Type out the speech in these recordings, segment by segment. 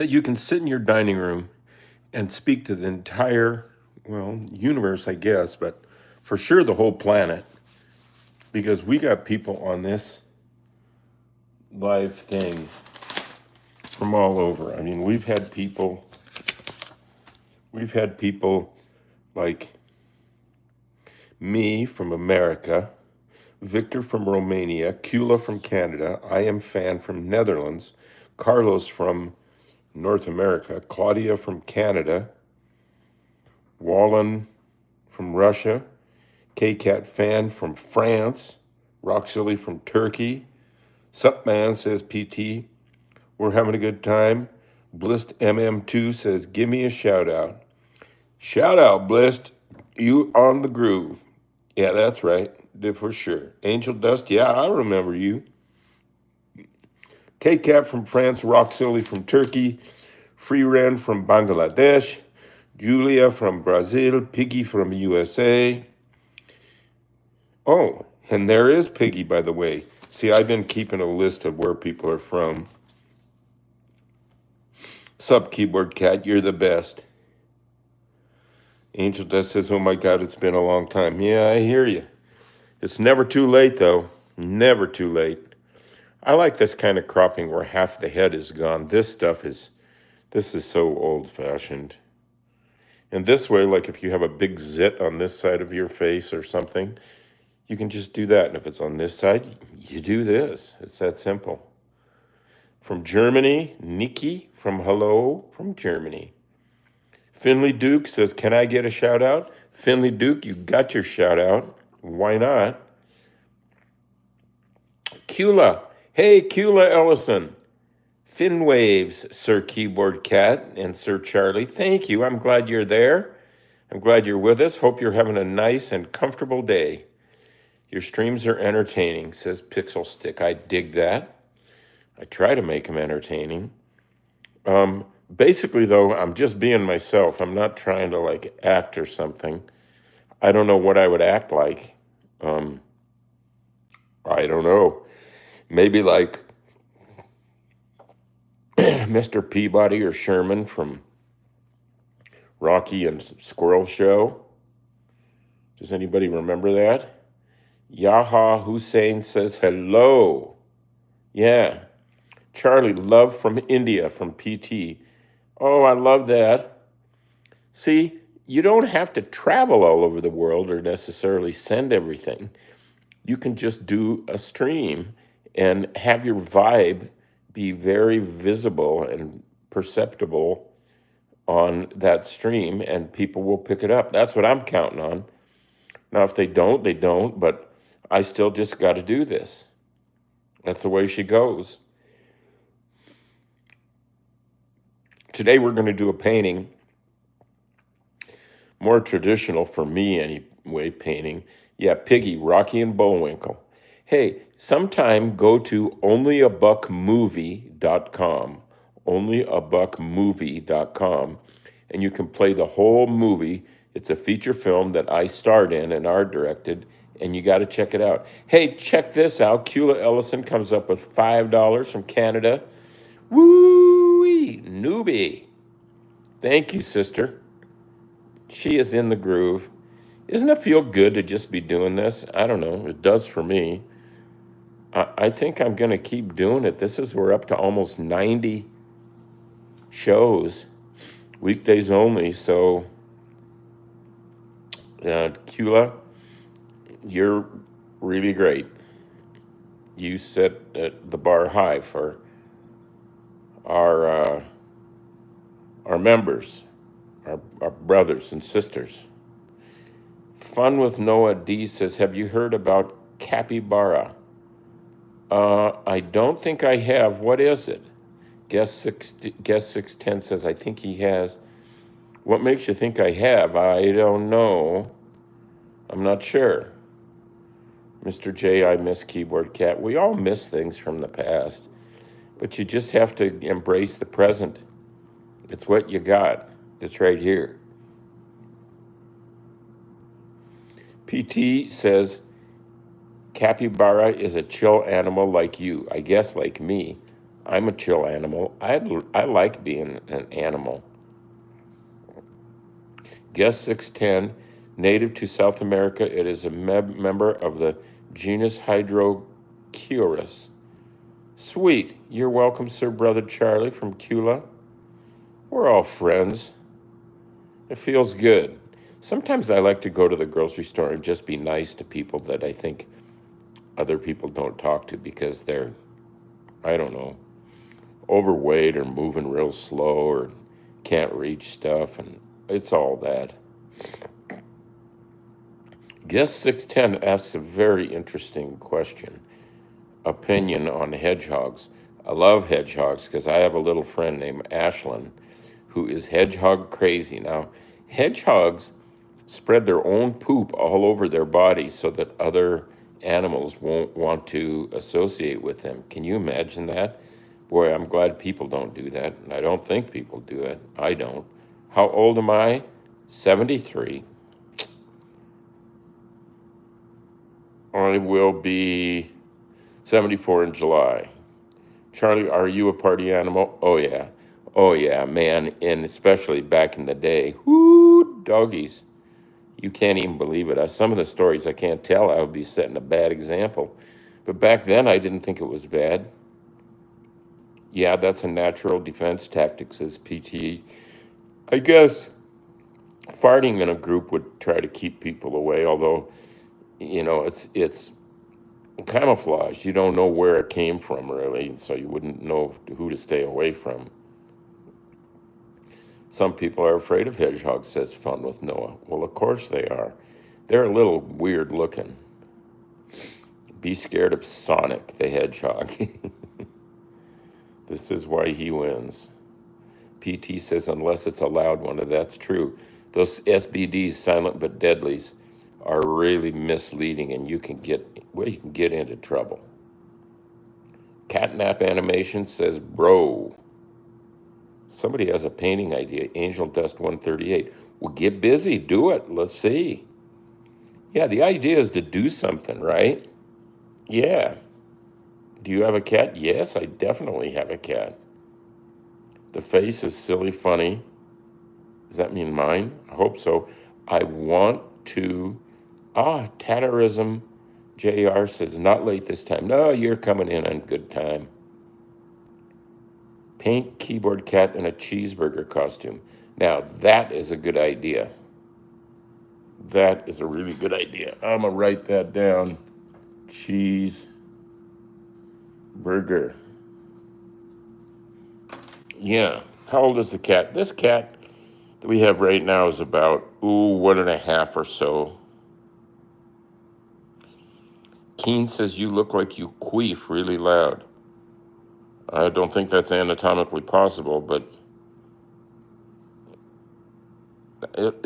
You can sit in your dining room and speak to the entire, well, universe, I guess, but for sure the whole planet, because we got people on this live thing from all over. I mean, we've had people like me from America, Victor from Romania, Kula from Canada, I am Fan from Netherlands, Carlos from North America, Claudia from Canada, Wallen from Russia, KCat Fan from France, Rock Silly from Turkey, Sup Man says PT, we're having a good time. Blist MM2 says, give me a shout out. Shout out, Blist. You on the groove. Yeah, that's right. Did for sure. Angel Dust, yeah, I remember you. KCat from France, Rock Silly from Turkey, Free Ren from Bangladesh, Julia from Brazil, Piggy from USA. Oh, and there is Piggy, by the way. See, I've been keeping a list of where people are from. Sup, Keyboard Cat, you're the best. Angel Dust says, oh my God, it's been a long time. Yeah, I hear you. It's never too late, though. Never too late. I like this kind of cropping where half the head is gone. This is so old-fashioned. And this way, like if you have a big zit on this side of your face or something, you can just do that. And if it's on this side, you do this. It's that simple. From Germany, Nikki from Hello from Germany. Finley Duke says, can I get a shout out? Finley Duke, you got your shout out. Why not? Kula. Hey, Kula Ellison. Fin waves, Sir Keyboard Cat and Sir Charlie. Thank you. I'm glad you're there. I'm glad you're with us. Hope you're having a nice and comfortable day. Your streams are entertaining, says Pixel Stick. I dig that. I try to make them entertaining. Basically, though, I'm just being myself. I'm not trying to like act or something. I don't know what I would act like. I don't know. Maybe like Mr. Peabody or Sherman from Rocky and Squirrel Show. Does anybody remember that? Yaha Hussein says hello. Yeah. Charlie, love from India, from PT. Oh, I love that. See, you don't have to travel all over the world or necessarily send everything. You can just do a stream and have your vibe be very visible and perceptible on that stream, and people will pick it up. That's what I'm counting on. Now, if they don't, they don't, but I still just got to do this. That's the way she goes. Today, we're going to do a painting, more traditional for me anyway, painting. Yeah, Piggy, Rocky, and Bullwinkle. Hey, sometime go to onlyabuckmovie.com, onlyabuckmovie.com, and you can play the whole movie. It's a feature film that I starred in and art directed, and you got to check it out. Hey, check this out. Kula Ellison comes up with $5 from Canada. Woo-wee, newbie. Thank you, sister. She is in the groove. Doesn't it feel good to just be doing this? I don't know. It does for me. I think I'm going to keep doing it. We're up to almost 90 shows, weekdays only. So, Kula, you're really great. You set the bar high for our members, our brothers and sisters. Fun with Noah D says, have you heard about capybara? I don't think I have. What is it? Guest 610 says, I think he has. What makes you think I have? I don't know. I'm not sure. Mr. J, I miss Keyboard Cat. We all miss things from the past, but you just have to embrace the present. It's what you got. It's right here. PT says, capybara is a chill animal like you. I guess like me. I'm a chill animal. I like being an animal. Guest 610, native to South America, it is a member of the genus Hydrochirus. Sweet. You're welcome, Sir Brother Charlie from Cula. We're all friends. It feels good. Sometimes I like to go to the grocery store and just be nice to people that I think other people don't talk to because they're, I don't know, overweight or moving real slow or can't reach stuff, and it's all that. Guest 610 asks a very interesting question. Opinion on hedgehogs. I love hedgehogs because I have a little friend named Ashlyn who is hedgehog crazy. Now, hedgehogs spread their own poop all over their body so that other animals won't want to associate with them. Can you imagine that? Boy, I'm glad people don't do that, and I don't think people do it. I don't. How old am I? 73. I will be 74 in July. Charlie, are you a party animal? Oh, yeah. Oh, yeah, man. And especially back in the day. Whoo, doggies. You can't even believe it. Some of the stories I can't tell. I would be setting a bad example. But back then, I didn't think it was bad. Yeah, that's a natural defense tactic, says PT. I guess farting in a group would try to keep people away, although, it's camouflage. You don't know where it came from, really, so you wouldn't know who to stay away from. Some people are afraid of hedgehogs, says Fun with Noah. Well, of course they are. They're a little weird looking. Be scared of Sonic the Hedgehog. This is why he wins. PT says, unless it's a loud one, and that's true. Those SBDs, silent but deadlies, are really misleading, and you can get into trouble. Catnap Animation says, bro. Somebody has a painting idea, Angel Dust 138. Well, get busy, do it. Let's see. Yeah, the idea is to do something, right? Yeah. Do you have a cat? Yes, I definitely have a cat. The face is silly funny. Does that mean mine? I hope so. I want to. Tatterism. JR says, not late this time. No, you're coming in on good time. Paint keyboard cat in a cheeseburger costume. Now, that is a good idea. That is a really good idea. I'm going to write that down. Cheeseburger. Yeah. How old is the cat? This cat that we have right now is about, 1.5 or so. Keen says, you look like you queef really loud. I don't think that's anatomically possible, but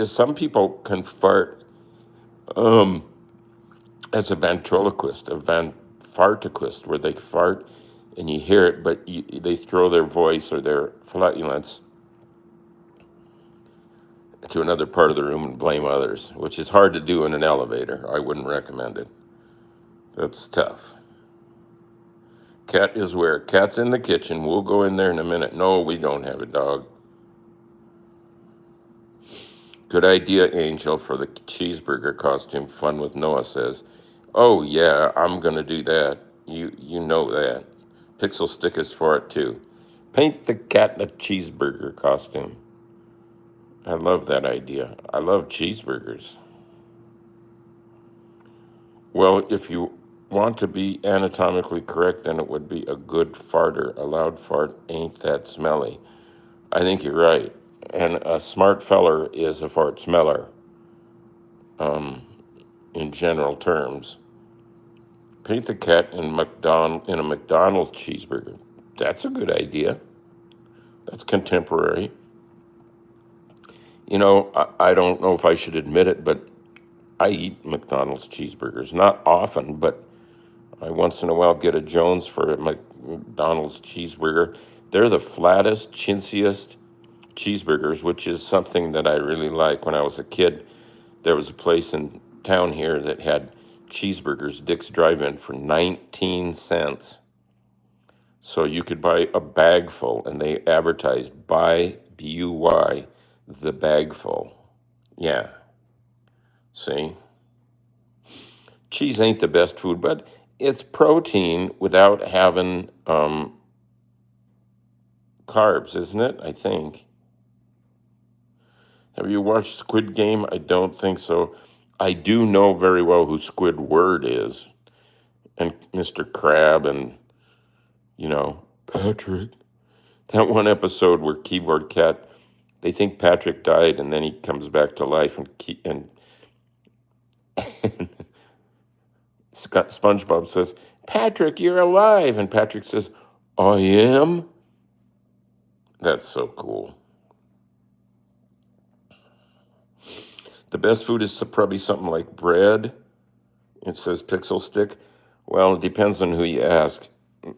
some people can fart as a ventriloquist, fartiquist, where they fart and you hear it, but they throw their voice or their flatulence to another part of the room and blame others, which is hard to do in an elevator. I wouldn't recommend it. That's tough. Cat is where? Cat's in the kitchen. We'll go in there in a minute. No, we don't have a dog. Good idea, Angel, for the cheeseburger costume. Fun with Noah says. Oh, yeah, I'm going to do that. You know that. Pixel Stick is for it, too. Paint the cat in a cheeseburger costume. I love that idea. I love cheeseburgers. Well, if you want to be anatomically correct, then it would be a good farter. A loud fart ain't that smelly. I think you're right. And a smart feller is a fart smeller, in general terms. Paint the cat in a McDonald's cheeseburger. That's a good idea. That's contemporary. I don't know if I should admit it, but I eat McDonald's cheeseburgers. Not often, but I once in a while get a Jones for a McDonald's cheeseburger. They're the flattest, chintziest cheeseburgers, which is something that I really like. When I was a kid, there was a place in town here that had cheeseburgers, Dick's Drive-In, for 19 cents. So you could buy a bag full, and they advertised buy BUY the bag full. Yeah, see, cheese ain't the best food, but it's protein without having carbs, isn't it? I think. Have you watched Squid Game? I don't think so. I do know very well who Squidward is, and Mr. Crab, and Patrick. That one episode where Keyboard Cat, they think Patrick died, and then he comes back to life, and SpongeBob says, "Patrick, you're alive," and Patrick says, "I am." That's so cool. The best food is probably something like bread. It says Pixel Stick. Well, it depends on who you ask.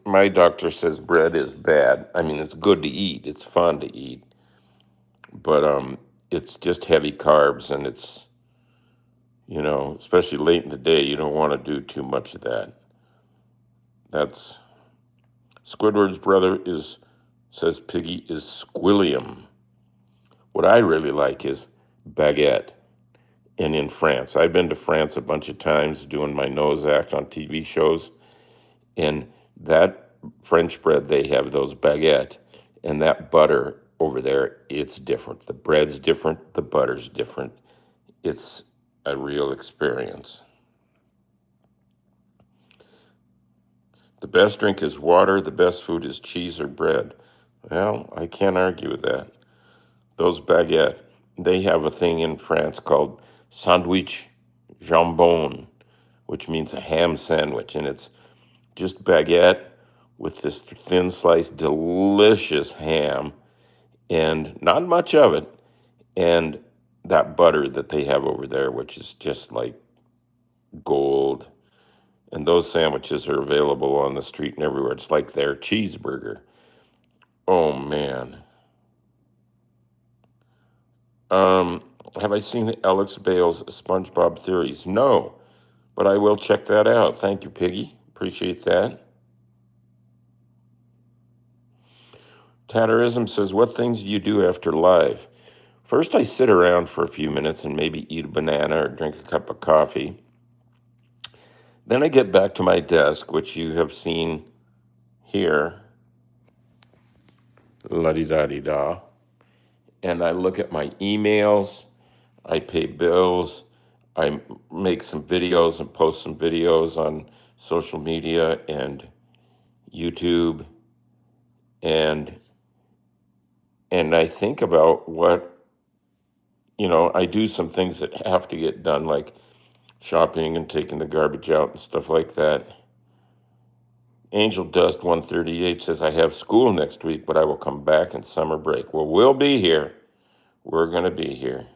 My doctor says bread is bad. I mean, it's good to eat. It's fun to eat, but it's just heavy carbs, and it's especially late in the day, you don't want to do too much of that. That's Squidward's brother says Piggy is Squilliam. What I really like is baguette. And in France, I've been to France a bunch of times doing my nose act on TV shows, and that French bread, they have those baguette, and that butter over there, it's different. The bread's different, the butter's different. It's a real experience. The best drink is water, the best food is cheese or bread. Well, I can't argue with that. Those baguette, they have a thing in France called sandwich jambon, which means a ham sandwich, and it's just baguette with this thin sliced, delicious ham, and not much of it, and that butter that they have over there, which is just like gold. And those sandwiches are available on the street and everywhere. It's like their cheeseburger. Oh man. Have I seen Alex Bale's SpongeBob Theories? No, but I will check that out. Thank you, Piggy. Appreciate that. Tatterism says, what things do you do after live? First, I sit around for a few minutes and maybe eat a banana or drink a cup of coffee. Then I get back to my desk, which you have seen here. La-di-da-di-da. And I look at my emails. I pay bills. I make some videos and post some videos on social media and YouTube. And I think about what, I do some things that have to get done, like shopping and taking the garbage out and stuff like that. Angel Dust 138 says, I have school next week, but I will come back in summer break. Well, we'll be here. We're going to be here.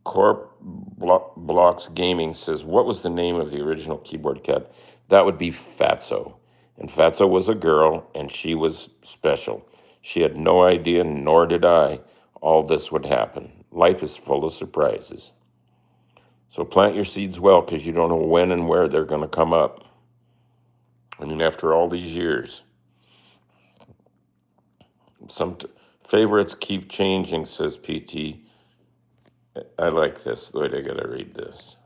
Corp Blocks Gaming says, what was the name of the original Keyboard Cat? That would be Fatso. And Fatso was a girl, and she was special. She had no idea, nor did I, all this would happen. Life is full of surprises. So plant your seeds well, because you don't know when and where they're going to come up. I mean, after all these years. Some favorites keep changing, says PT. I like this. Wait, I got to read this.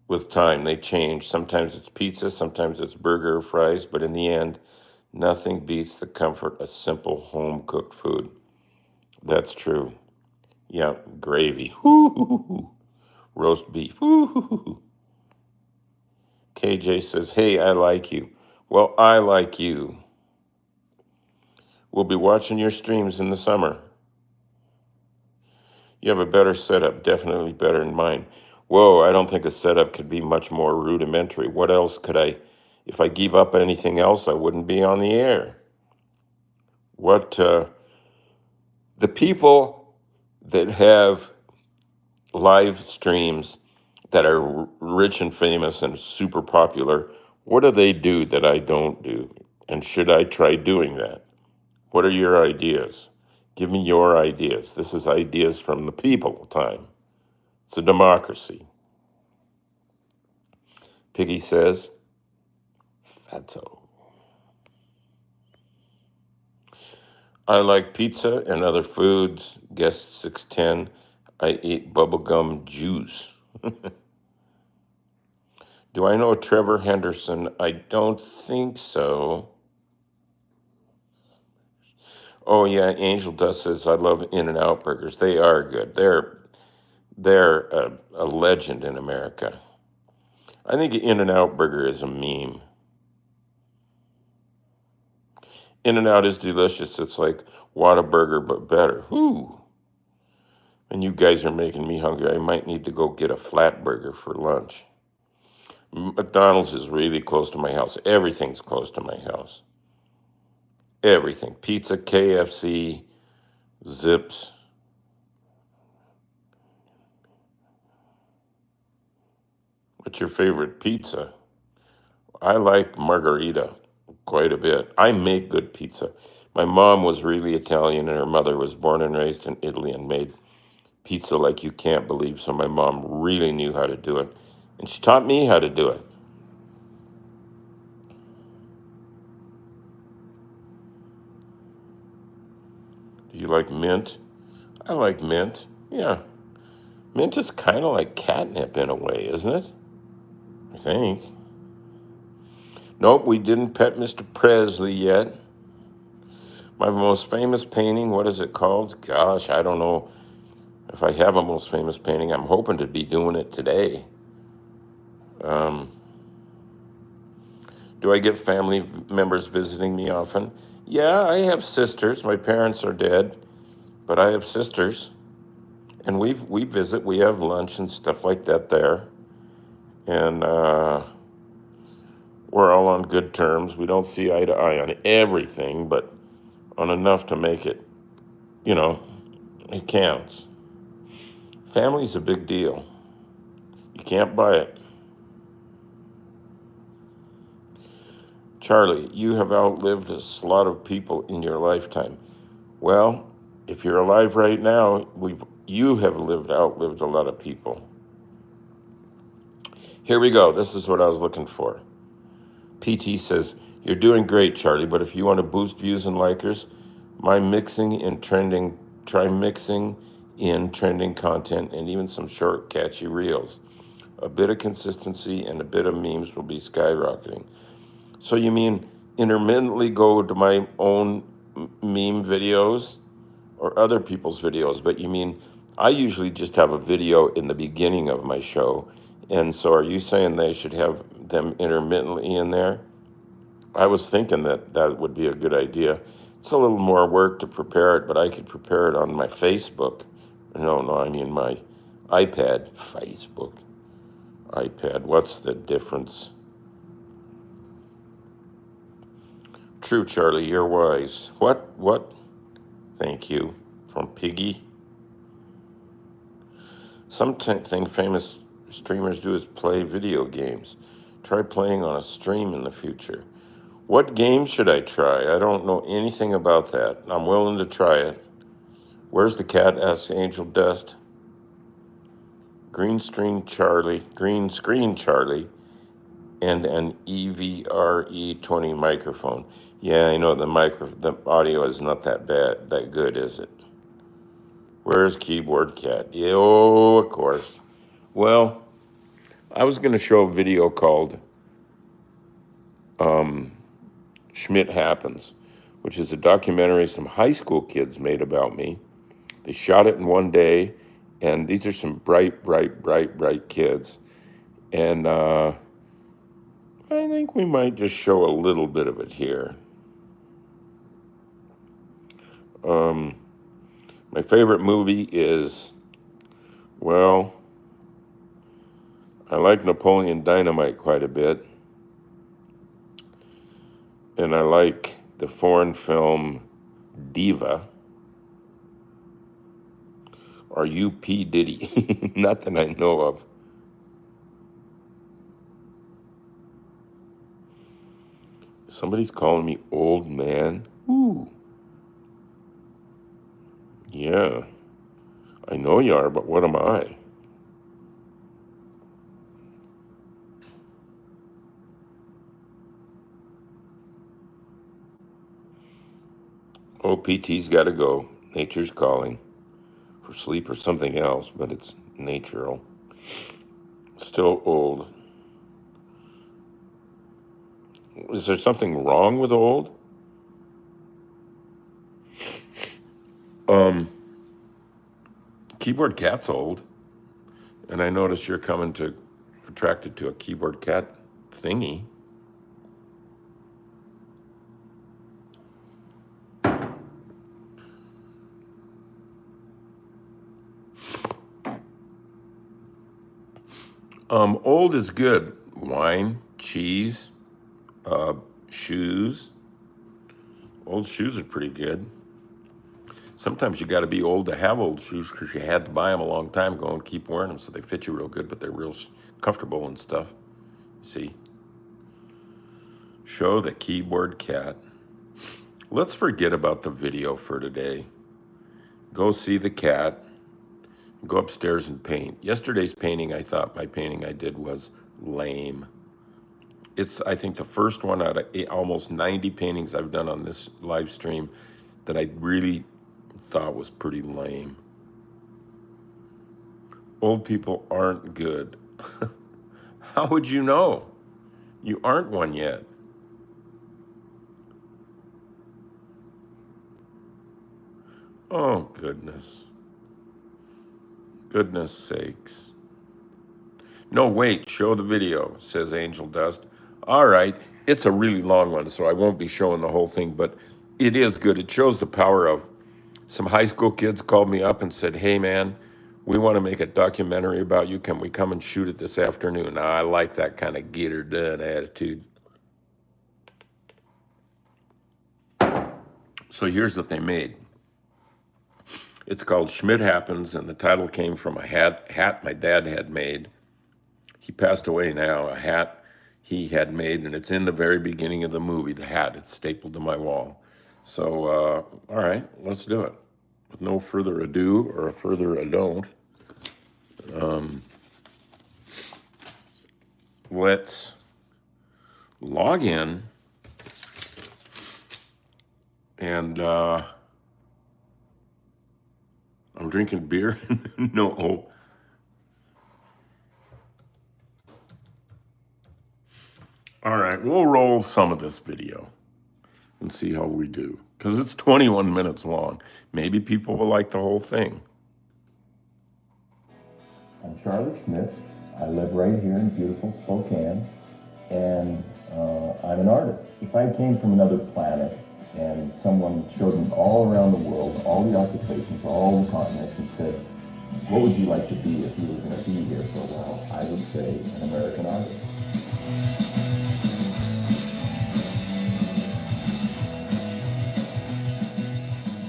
With time, they change. Sometimes it's pizza, sometimes it's burger or fries, but in the end, nothing beats the comfort of simple home-cooked food. That's true. Yeah, gravy. Woo-hoo-hoo. Roast beef. Woo-hoo-hoo. KJ says, hey, I like you. Well, I like you. We'll be watching your streams in the summer. You have a better setup, definitely better than mine. Whoa, I don't think a setup could be much more rudimentary. What else could if I gave up anything else, I wouldn't be on the air. The people that have live streams that are rich and famous and super popular, what do they do that I don't do? And should I try doing that? What are your ideas? Give me your ideas. This is ideas from the people time. It's a democracy. Piggy says, Fatso. I like pizza and other foods. Guest 610. I eat bubblegum juice. Do I know Trevor Henderson? I don't think so. Oh yeah, Angel Dust says I love In-N-Out burgers. They are good. They're a legend in America. I think In-N-Out burger is a meme. In-N-Out is delicious. It's like Whataburger but better. Whoo! And you guys are making me hungry. I might need to go get a flat burger for lunch. McDonald's is really close to my house. Everything's close to my house. Everything. Pizza, KFC, Zips. What's your favorite pizza? I like margarita quite a bit. I make good pizza. My mom was really Italian and her mother was born and raised in Italy and made pizza like you can't believe. So my mom really knew how to do it. And she taught me how to do it. Do you like mint? I like mint. Yeah. Mint is kind of like catnip in a way, isn't it? I think. Nope, we didn't pet Mr. Presley yet. My most famous painting, what is it called? Gosh, I don't know if I have a most famous painting. I'm hoping to be doing it today. Um, do I get family members visiting me often? Yeah, I have sisters. My parents are dead, but I have sisters, and we visit. We have lunch and stuff like that there, and we're all on good terms. We don't see eye to eye on everything, but on enough to make it, you know, it counts. Family's a big deal. You can't buy it. Charlie, you have outlived a lot of people in your lifetime. Well, if you're alive right now, you have outlived a lot of people. Here we go. This is what I was looking for. PT says, you're doing great, Charlie, but if you want to boost views and likers, try mixing in trending content and even some short, catchy reels. A bit of consistency and a bit of memes will be skyrocketing. So you mean intermittently go to my own meme videos or other people's videos, but you mean I usually just have a video in the beginning of my show. And so are you saying they should have them intermittently in there? I was thinking that that would be a good idea. It's a little more work to prepare it, but I could prepare it on my Facebook. No, I mean my iPad. Facebook. iPad. What's the difference? True, Charlie, you're wise. What? Thank you. From Piggy. Something famous streamers do is play video games. Try playing on a stream in the future. What game should I try? I don't know anything about that. I'm willing to try it. Where's the cat? Asks Angel Dust. Green screen Charlie, and an EVRE20 microphone. Yeah, I know the audio is not that good, is it? Where's Keyboard Cat? Yeah, oh, of course. Well, I was going to show a video called Schmidt Happens, which is a documentary some high school kids made about me. They shot it in one day, and these are some bright kids. And I think we might just show a little bit of it here. My favorite movie is, well, I like Napoleon Dynamite quite a bit. And I like the foreign film Diva, or U.P. Diddy. Not that I know of. Somebody's calling me old man. Ooh. Yeah, I know you are, but what am I? Oh, PT's got to go. Nature's calling for sleep or something else, but it's natural. Still old. Is there something wrong with old? Keyboard cat's old, and I noticed you're attracted to a keyboard cat thingy. Old is good. Wine, cheese, shoes. Old shoes are pretty good. Sometimes you got to be old to have old shoes because you had to buy them a long time ago and keep wearing them so they fit you real good, but they're real comfortable and stuff. See? Show the keyboard cat. Let's forget about the video for today. Go see the cat. Go upstairs and paint. Yesterday's painting, I thought my painting I did was lame. It's, I think, the first one out of almost 90 paintings I've done on this live stream that I really thought was pretty lame. Old people aren't good. How would you know? You aren't one yet. Oh, goodness. Goodness sakes. No, wait, show the video, says Angel Dust. All right, it's a really long one, so I won't be showing the whole thing, but it is good. It shows the power of some high school kids called me up and said, hey, man, we want to make a documentary about you. Can we come and shoot it this afternoon? Now, I like that kind of get her done attitude. So here's what they made. It's called Schmidt Happens, and the title came from a hat my dad had made. He passed away now, a hat he had made, and it's in the very beginning of the movie, the hat. It's stapled to my wall. So, all right, let's do it. With no further ado or further ado, let's log in and I'm drinking beer. No. All right, we'll roll some of this video and see how we do, because it's 21 minutes long. Maybe people will like the whole thing. I'm Charlie Schmidt. I live right here in beautiful Spokane, and I'm an artist. If I came from another planet and someone showed me all around the world, all the occupations, all the continents, and said, what would you like to be if you were going to be here for a while? I would say an American artist.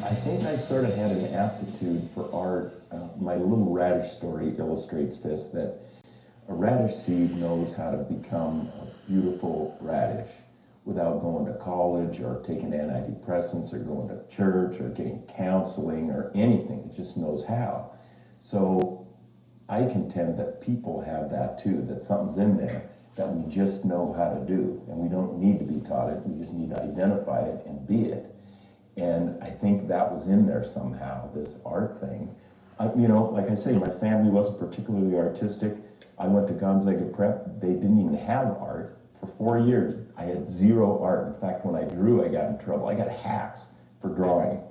I think I sort of had an aptitude for art. My little radish story illustrates this, that a radish seed knows how to become a beautiful radish without going to college or taking antidepressants or going to church or getting counseling or anything. It just knows how. So I contend that people have that too, that something's in there that we just know how to do, and we don't need to be taught it. We just need to identify it and be it. And I think that was in there somehow, this art thing. Like I say, my family wasn't particularly artistic. I went to Gonzaga Prep. They didn't even have art. For 4 years, I had zero art. In fact, when I drew, I got in trouble. I got hacks for drawing.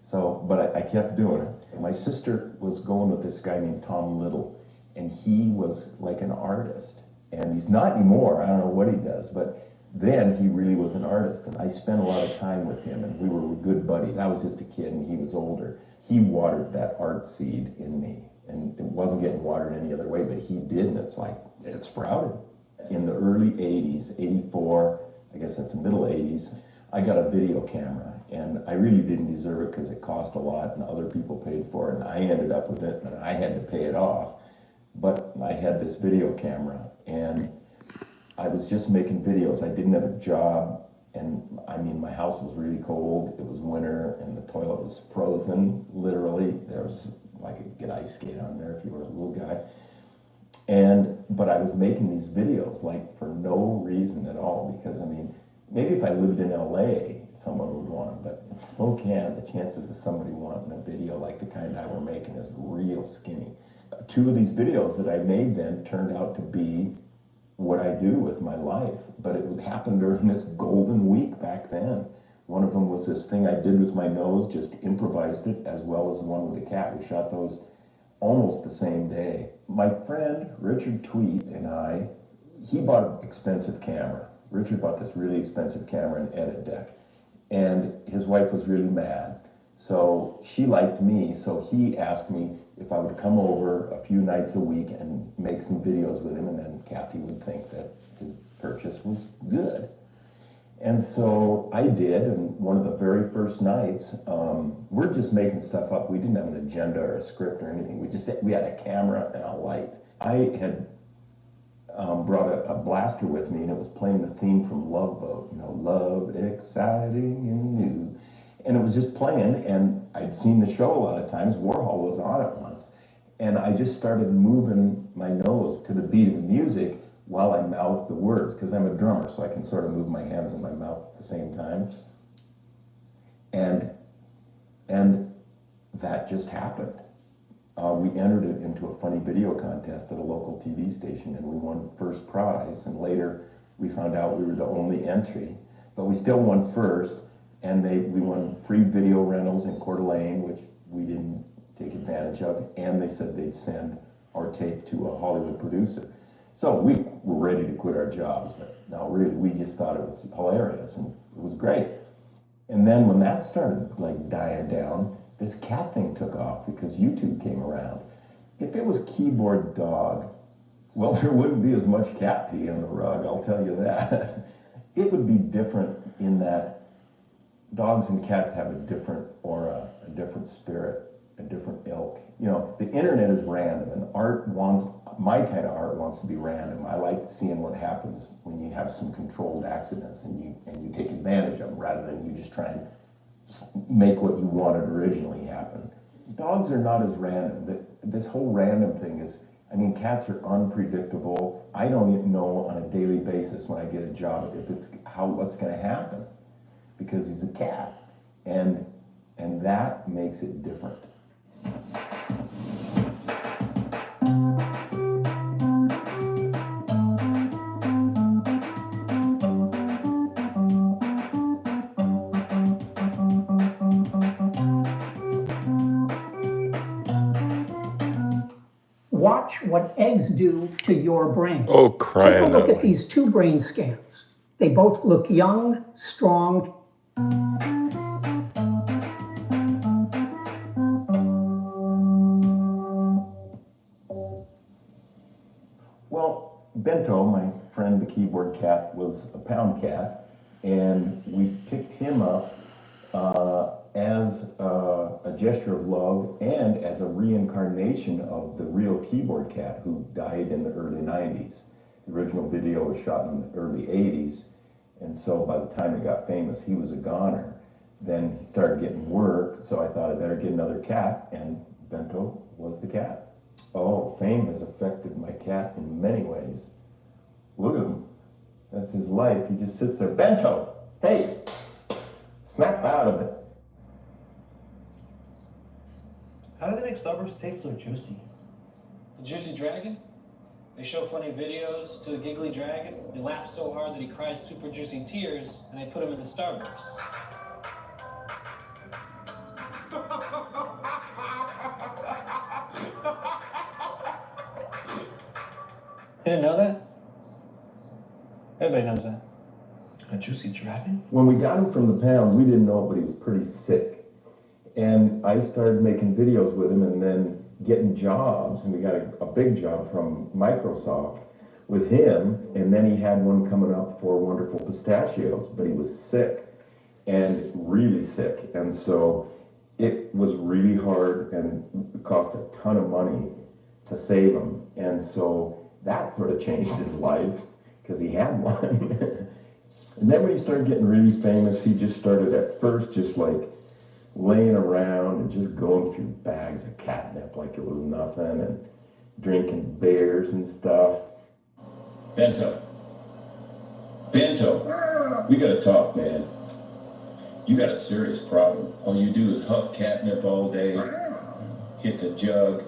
So, but I kept doing it. My sister was going with this guy named Tom Little, and he was like an artist. And he's not anymore. I don't know what he does, but then he really was an artist, and I spent a lot of time with him, and we were good buddies. I was just a kid, and he was older. He watered that art seed in me, and it wasn't getting watered any other way, but he did, and it's like, it sprouted. In the early 80s, 84, I guess that's the middle 80s, I got a video camera, and I really didn't deserve it because it cost a lot, and other people paid for it, and I ended up with it, and I had to pay it off. But I had this video camera, and I was just making videos. I didn't have a job, and I mean, my house was really cold. It was winter, and the toilet was frozen, literally. There was, like, you could get ice skate on there if you were a little guy. But I was making these videos, like, for no reason at all, because, I mean, maybe if I lived in LA, someone would want. But in Spokane, the chances of somebody wanting a video like the kind I were making is real skinny. Two of these videos that I made then turned out to be what I do with my life, but it would happen during this golden week back then. One of them was this thing I did with my nose, just improvised it, as well as the one with the cat. We shot those almost the same day. My friend Richard Tweet and I, he bought an expensive camera. Richard bought this really expensive camera, an edit deck, and his wife was really mad. So she liked me, so he asked me if I would come over a few nights a week and make some videos with him, and then Kathy would think that his purchase was good. And so I did, and one of the very first nights, we're just making stuff up. We didn't have an agenda or a script or anything. We had a camera and a light. I had brought a blaster with me, and it was playing the theme from Love Boat, love, exciting and new. And it was just playing, and I'd seen the show a lot of times. Warhol was on it once. And I just started moving my nose to the beat of the music while I mouthed the words, because I'm a drummer, so I can sort of move my hands and my mouth at the same time. And that just happened. We entered it into a funny video contest at a local TV station, and we won first prize. And later, we found out we were the only entry, but we still won first. And we won free video rentals in Coeur d'Alene, which we didn't take advantage of. And they said they'd send our tape to a Hollywood producer. So we were ready to quit our jobs, but no, really, we just thought it was hilarious and it was great. And then when that started dying down, this cat thing took off because YouTube came around. If it was Keyboard Dog, well, there wouldn't be as much cat pee on the rug, I'll tell you that. It would be different in that dogs and cats have a different aura, a different spirit, a different ilk. The internet is random, and my kind of art wants to be random. I like seeing what happens when you have some controlled accidents and you take advantage of them rather than you just try and make what you wanted originally happen. Dogs are not as random. This whole random thing is, cats are unpredictable. I don't even know on a daily basis when I get a job what's going to happen, because he's a cat, and that makes it different. Watch what eggs do to your brain. Oh, crying Take a look out at these two brain scans. They both look young, strong. Well, Bento, my friend, the keyboard cat, was a pound cat, and we picked him up as a gesture of love and as a reincarnation of the real keyboard cat who died in the early 90s. The original video was shot in the early 80s, and so by the time it got famous, he was a goner. Then he started getting work, so I thought I'd better get another cat, and Bento was the cat. Oh, fame has affected my cat in many ways. Look at him. That's his life. He just sits there. Bento! Hey! Snap out of it. How do they make Starburst taste so juicy? The Juicy Dragon? They show funny videos to the Giggly Dragon. He laughs so hard that he cries super juicy tears, and they put him in the Starburst. You didn't know that? Everybody knows that. A Juicy Dragon? When we got him from the pound, we didn't know it, but he was pretty sick. And I started making videos with him and then getting jobs. And we got a big job from Microsoft with him. And then he had one coming up for Wonderful Pistachios, but he was sick and really sick. And so it was really hard and it cost a ton of money to save him. And so that sort of changed his life because he had one. And then when he started getting really famous, he just started at first just laying around and just going through bags of catnip like it was nothing and drinking beers and stuff. Bento, we gotta talk, man. You got a serious problem. All you do is huff catnip all day, hit the jug.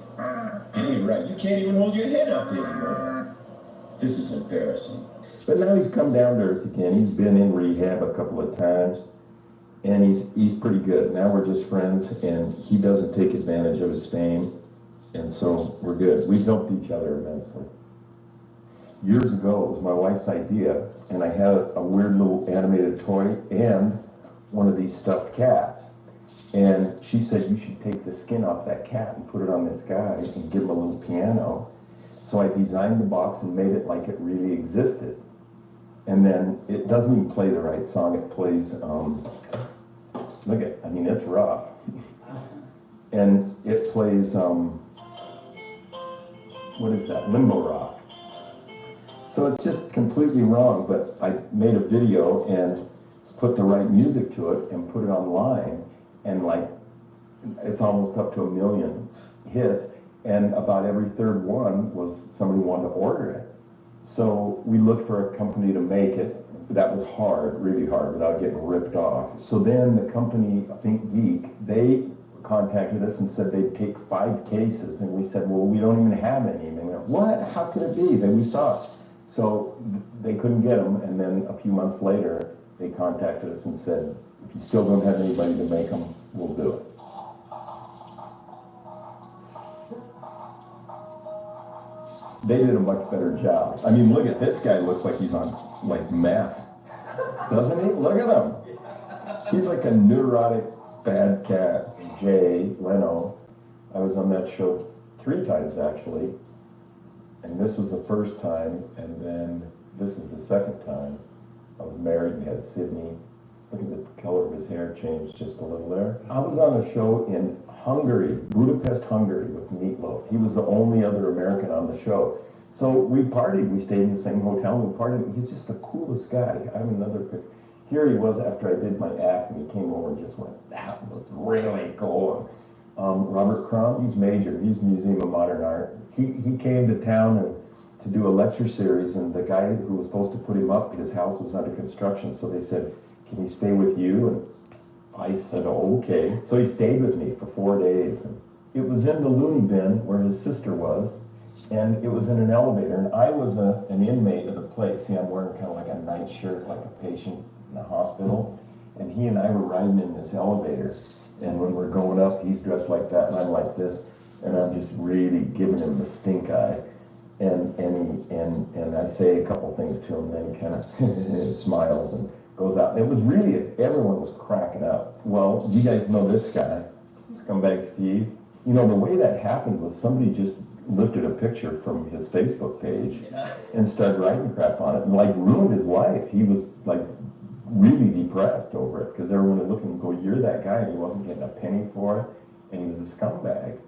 It ain't right. You can't even hold your head up anymore. This is embarrassing. But now he's come down to earth again. He's been in rehab a couple of times, and he's pretty good. Now we're just friends, and he doesn't take advantage of his fame, and so we're good. We've helped each other immensely. Years ago, it was my wife's idea, and I had a weird little animated toy and one of these stuffed cats. And she said, you should take the skin off that cat and put it on this guy and give him a little piano. So I designed the box and made it like it really existed. And then it doesn't even play the right song. It plays, look at, I mean, it's rough. And it plays, what is that? Limbo Rock. So it's just completely wrong, but I made a video and put the right music to it and put it online, and like it's almost up to 1 million hits, and about every third one was somebody wanted to order it. So we looked for a company to make it. That was hard, really hard, without getting ripped off. So then the company, Think Geek, they contacted us and said they'd take 5 cases, and we said, well, we don't even have any. And they went, what? How could it be? Then we saw it. So they couldn't get them, and then a few months later, they contacted us and said, if you still don't have anybody to make them, we'll do it. They did a much better job. I mean, look at this guy, looks like he's on like meth. Doesn't he? Look at him. He's like a neurotic bad cat. Jay Leno, I was on that show 3 times actually. And this was the first time, and then this is the second time. I was married and had Sydney. Look at the color of his hair changed just a little there. I was on a show in Hungary, Budapest, Hungary, with Meatloaf. He was the only other American on the show. So we partied. We stayed in the same hotel. We partied. He's just the coolest guy. I have another picture. Here he was after I did my act, and he came over and just went, that was really cool. Robert Crumb, he's major. He's Museum of Modern Art. He came to town and to do a lecture series, and the guy who was supposed to put him up, his house was under construction, so they said, can he stay with you? And I said, oh, okay. So he stayed with me for 4 days. And it was in the loony bin where his sister was, and it was in an elevator, and I was an inmate of the place. See, I'm wearing kind of like a nightshirt, like a patient in the hospital, and he and I were riding in this elevator, and when we're going up, he's dressed like that, and I'm like this, and I'm just really giving him the stink eye. And I say a couple things to him, then he kind of smiles and goes out. It was really, everyone was cracking up. Well, you guys know this guy, Scumbag Steve. You know, the way that happened was somebody just lifted a picture from his Facebook page and started writing crap on it, and like ruined his life. He was like really depressed over it because everyone would look and go, you're that guy, and he wasn't getting a penny for it, and he was a scumbag.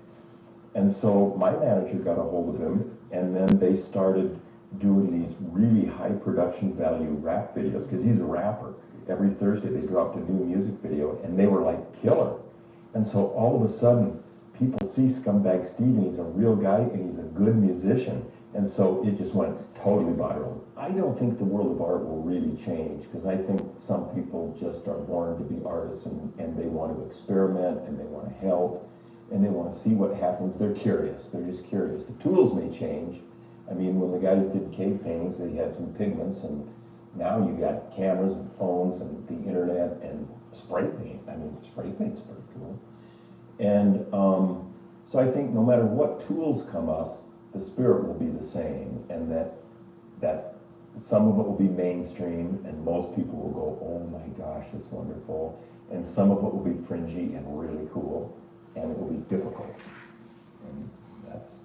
And so my manager got a hold of him, and then they started doing these really high production value rap videos, because he's a rapper. Every Thursday they dropped a new music video, and they were like killer. And so all of a sudden, people see Scumbag Steve, and he's a real guy, and he's a good musician. And so it just went totally viral. I don't think the world of art will really change, because I think some people just are born to be artists, and they want to experiment, and they want to help, and they want to see what happens. They're curious. They're just curious. The tools may change. I mean, when the guys did cave paintings, they had some pigments, and now you got cameras and phones and the internet and spray paint. I mean, spray paint's pretty cool. And so I think no matter what tools come up, the spirit will be the same, and that some of it will be mainstream, and most people will go, oh my gosh, it's wonderful. And some of it will be fringy and really cool, and it will be difficult. And that's,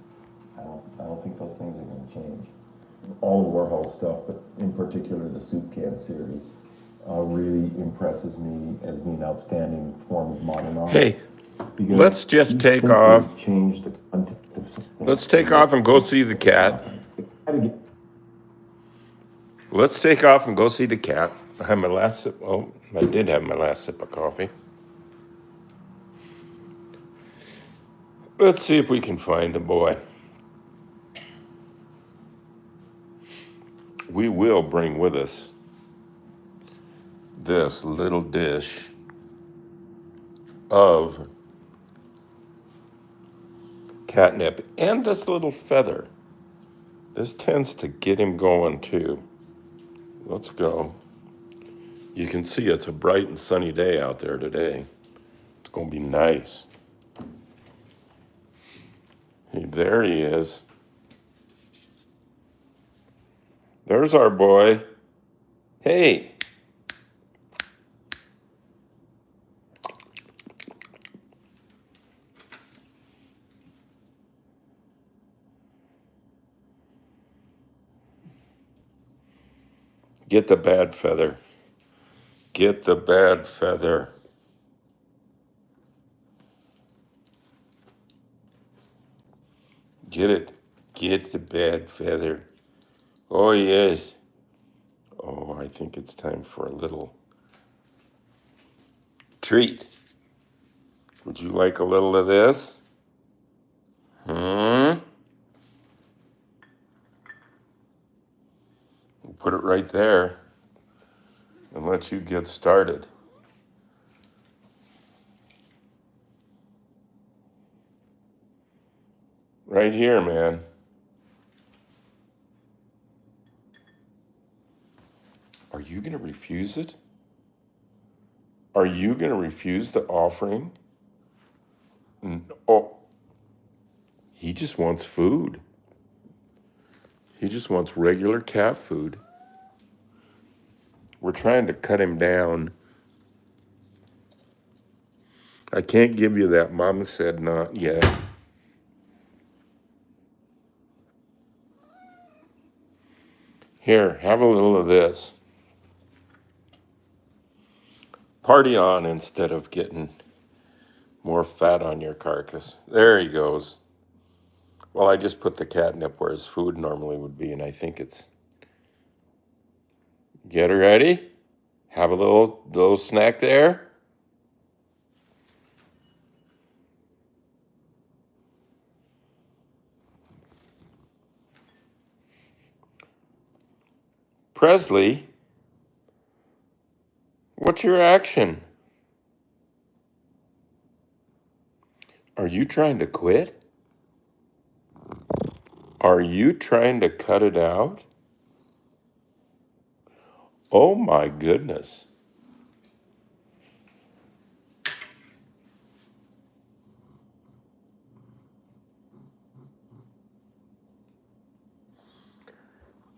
I don't think those things are going to change. All the Warhol stuff, but in particular the Soup Can series, really impresses me as being an outstanding form of modern art. Hey, Because let's just he take simply off. changed the content of something. Let's take off and go see the cat. Let's take off and go see the cat. I had my last sip. Oh, I did have my last sip of coffee. Let's see if we can find the boy. We will bring with us this little dish of catnip and this little feather. This tends to get him going too. Let's go. You can see it's a bright and sunny day out there today. It's going to be nice. Hey, there he is. There's our boy. Hey. Get the bad feather. Get the bad feather. Get it. Get the bad feather. Oh, yes. Oh, I think it's time for a little treat. Would you like a little of this? We'll put it right there and let you get started. Right here, man. Are you going to refuse it? Are you going to refuse the offering? Oh, he just wants food. He just wants regular cat food. We're trying to cut him down. I can't give you that. Mom said not yet. Here, have a little of this. Party on instead of getting more fat on your carcass. There he goes. Well, I just put the catnip where his food normally would be, and I think it's... Get ready. Have a little snack there. Presley, what's your action? Are you trying to quit? Are you trying to cut it out? Oh my goodness.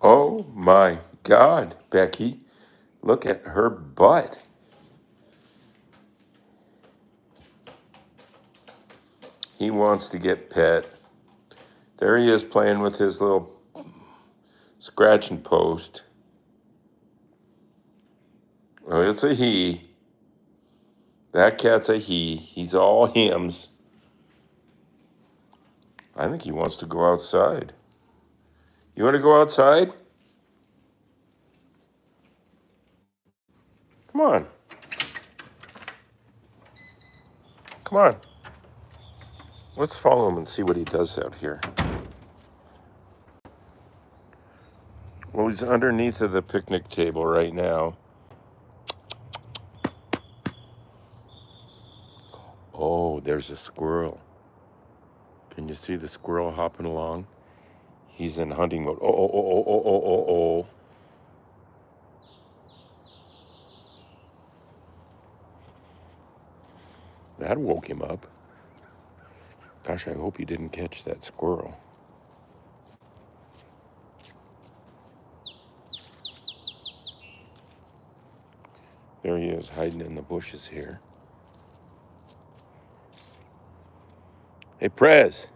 Oh my God, Becky. Look at her butt. He wants to get pet. There he is playing with his little scratching post. Oh, it's a he. That cat's a he. He's all hims. I think he wants to go outside. You want to go outside? Come on. Come on. Let's follow him and see what he does out here. Well, he's underneath of the picnic table right now. Oh, there's a squirrel. Can you see the squirrel hopping along? He's in hunting mode. Oh. That woke him up. Gosh, I hope he didn't catch that squirrel. There he is, hiding in the bushes here. Hey, Prez.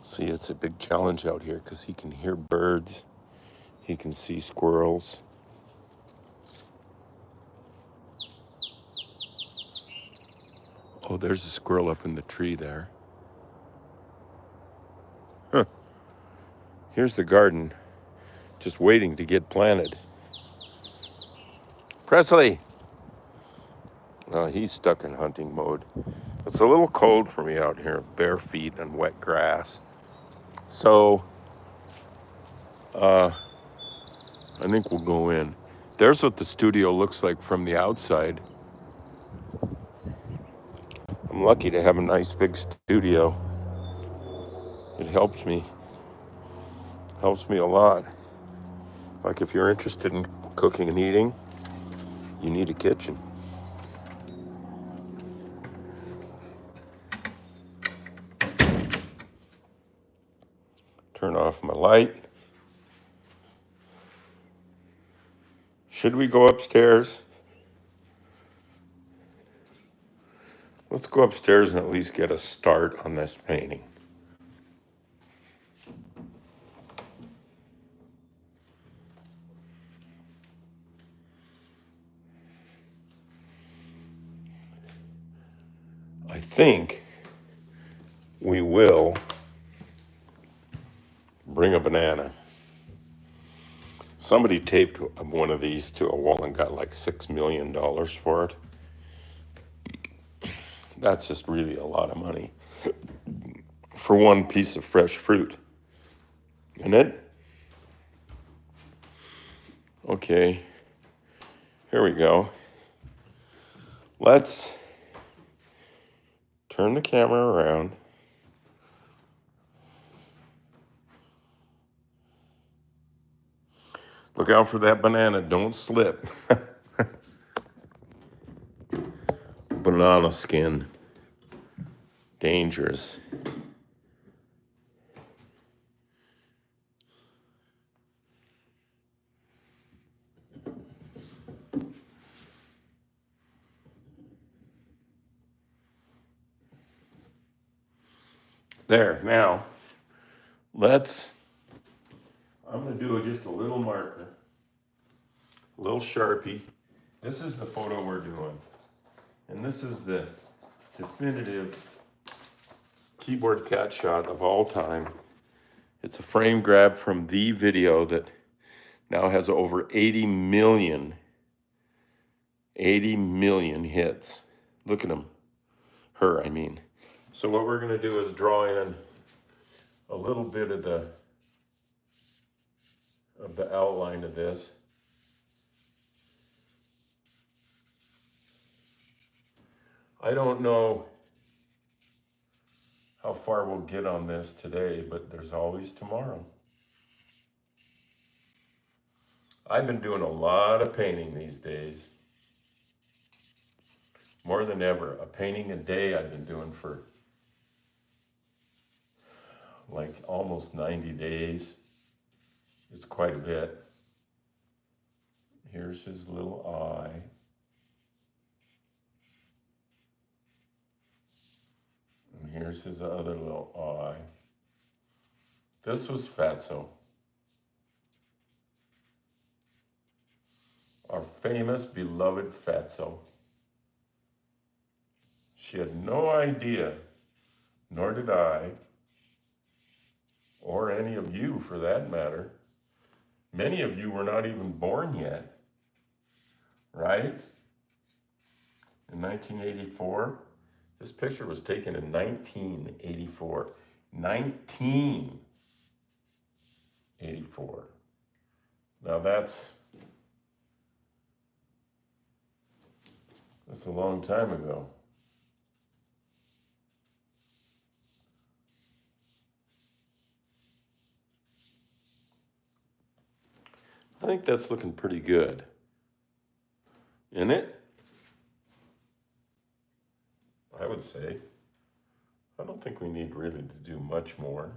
See, it's a big challenge out here because he can hear birds. He can see squirrels. Oh, there's a squirrel up in the tree there. Huh. Here's the garden, just waiting to get planted. Presley! Oh, he's stuck in hunting mode. It's a little cold for me out here, bare feet and wet grass. So, I think we'll go in. There's what the studio looks like from the outside. I'm lucky to have a nice big studio. It helps me a lot. Like if you're interested in cooking and eating, you need a kitchen. Turn off my light. Should we go upstairs? Let's go upstairs and at least get a start on this painting. I think we will bring a banana. Somebody taped one of these to a wall and got like $6 million for it. That's just really a lot of money for one piece of fresh fruit, isn't it? Okay, here we go. Let's turn the camera around. Look out for that banana, don't slip. Banana skin, dangerous. There, now, I'm gonna do just a little marker, a little Sharpie. This is the photo we're doing. And this is the definitive keyboard cat shot of all time. It's a frame grab from the video that now has over 80 million hits. Look at him, her, I mean. So what we're gonna do is draw in a little bit of the outline of this. I don't know how far we'll get on this today, but there's always tomorrow. I've been doing a lot of painting these days. More than ever. A painting a day I've been doing for like almost 90 days. It's quite a bit. Here's his little eye. And here's his other little eye. This was Fatso. Our famous, beloved Fatso. She had no idea, nor did I, or any of you for that matter. Many of you were not even born yet, right? In 1984. This picture was taken in 1984. 1984. Now that's a long time ago. I think that's looking pretty good. Isn't it? I would say. I don't think we need really to do much more.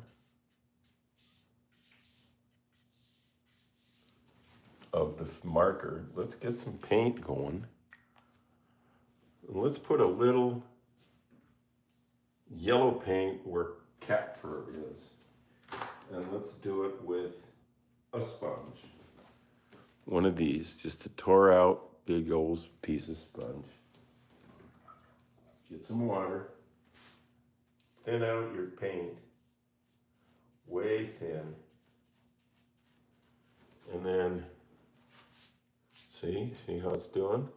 Of the marker. Let's get some paint going. And let's put a little yellow paint where cat fur is. And let's do it with a sponge. One of these, just a tore out big old piece of sponge. Get some water. Thin out your paint. Way thin. And then, see how it's doing?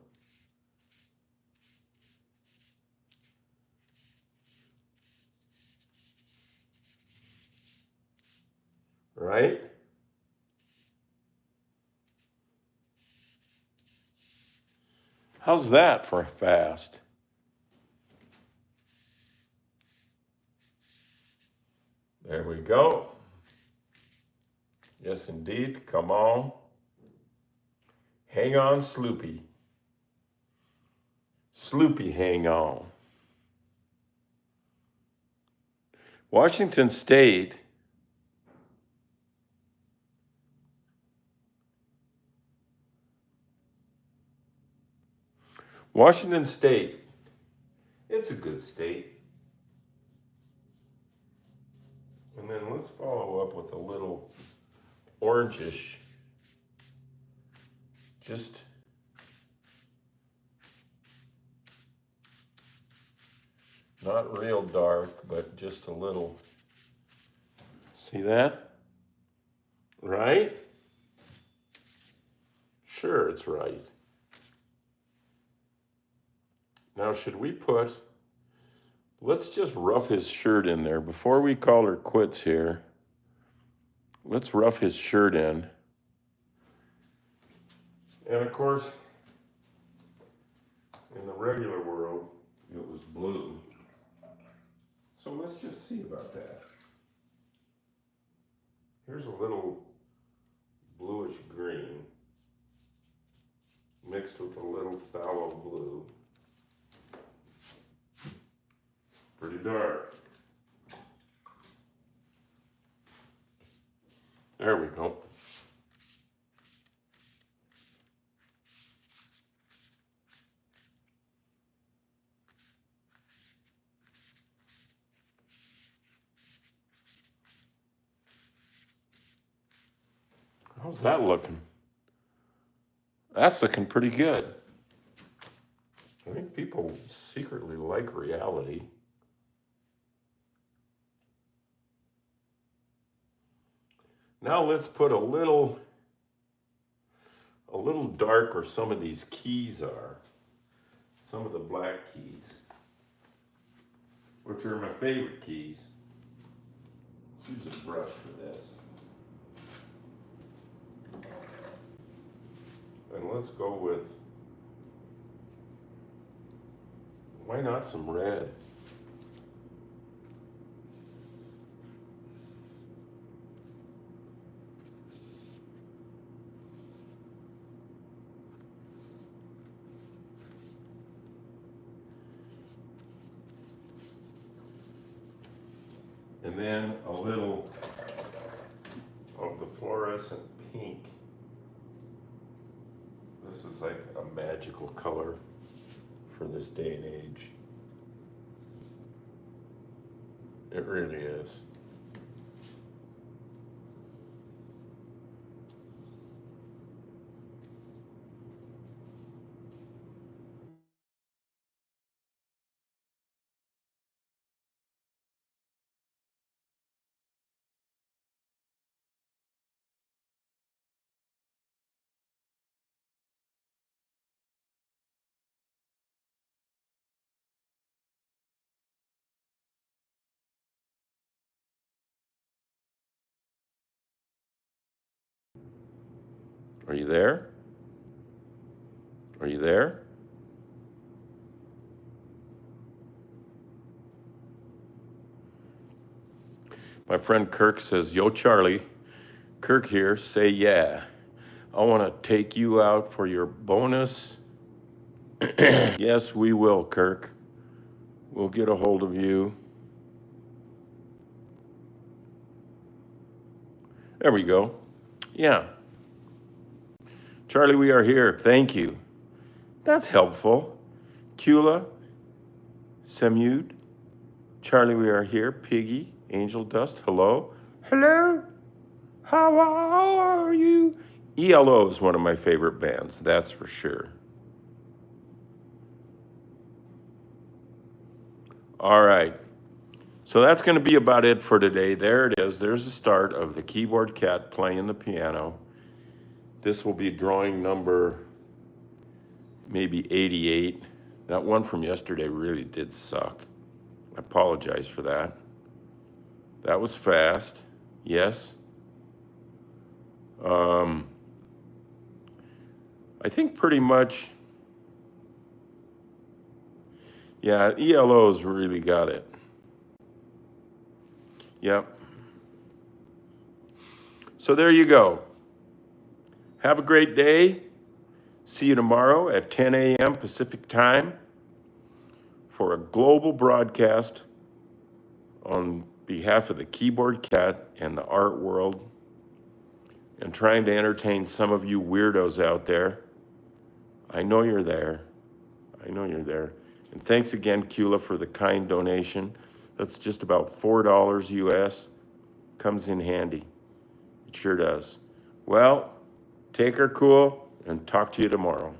Right? How's that for fast? There we go. Yes, indeed. Come on. Hang on, Sloopy. Sloopy, hang on. Washington State Washington State, it's a good state. And then let's follow up with a little orangish, just not real dark, but just a little. See that? Right? Sure, it's right. Now, should we put, let's just rough his shirt in there. Before we call her quits here, let's rough his shirt in. And of course, in the regular world, it was blue. So let's just see about that. Here's a little bluish green mixed with a little phthalo blue. Pretty dark. There we go. How's that looking? That's looking pretty good. I think people secretly like reality. Now let's put a little darker some of these keys are. Some of the black keys, which are my favorite keys. Use a brush for this. And let's go with, why not some red? And then a little of the fluorescent pink. This is like a magical color for this day and age. It really is. Are you there? Are you there? My friend Kirk says, yo, Charlie, Kirk here, say yeah. I want to take you out for your bonus. Yes, we will, Kirk. We'll get a hold of you. There we go. Yeah. Charlie, we are here. Thank you. That's helpful. Kula, Semud, Charlie, we are here. Piggy, Angel Dust, hello. Hello. How are you? ELO is one of my favorite bands, that's for sure. All right. So that's going to be about it for today. There it is. There's the start of the keyboard cat playing the piano. This will be drawing number maybe 88. That one from yesterday really did suck. I apologize for that. That was fast. Yes. I think pretty much Yeah, ELO's really got it. Yep. So there you go. Have a great day. See you tomorrow at 10 a.m. Pacific time for a global broadcast on behalf of the Keyboard Cat and the art world, and trying to entertain some of you weirdos out there. I know you're there. I know you're there. And thanks again, Kula, for the kind donation. That's just about $4 US. Comes in handy. It sure does. Well, take her cool and talk to you tomorrow.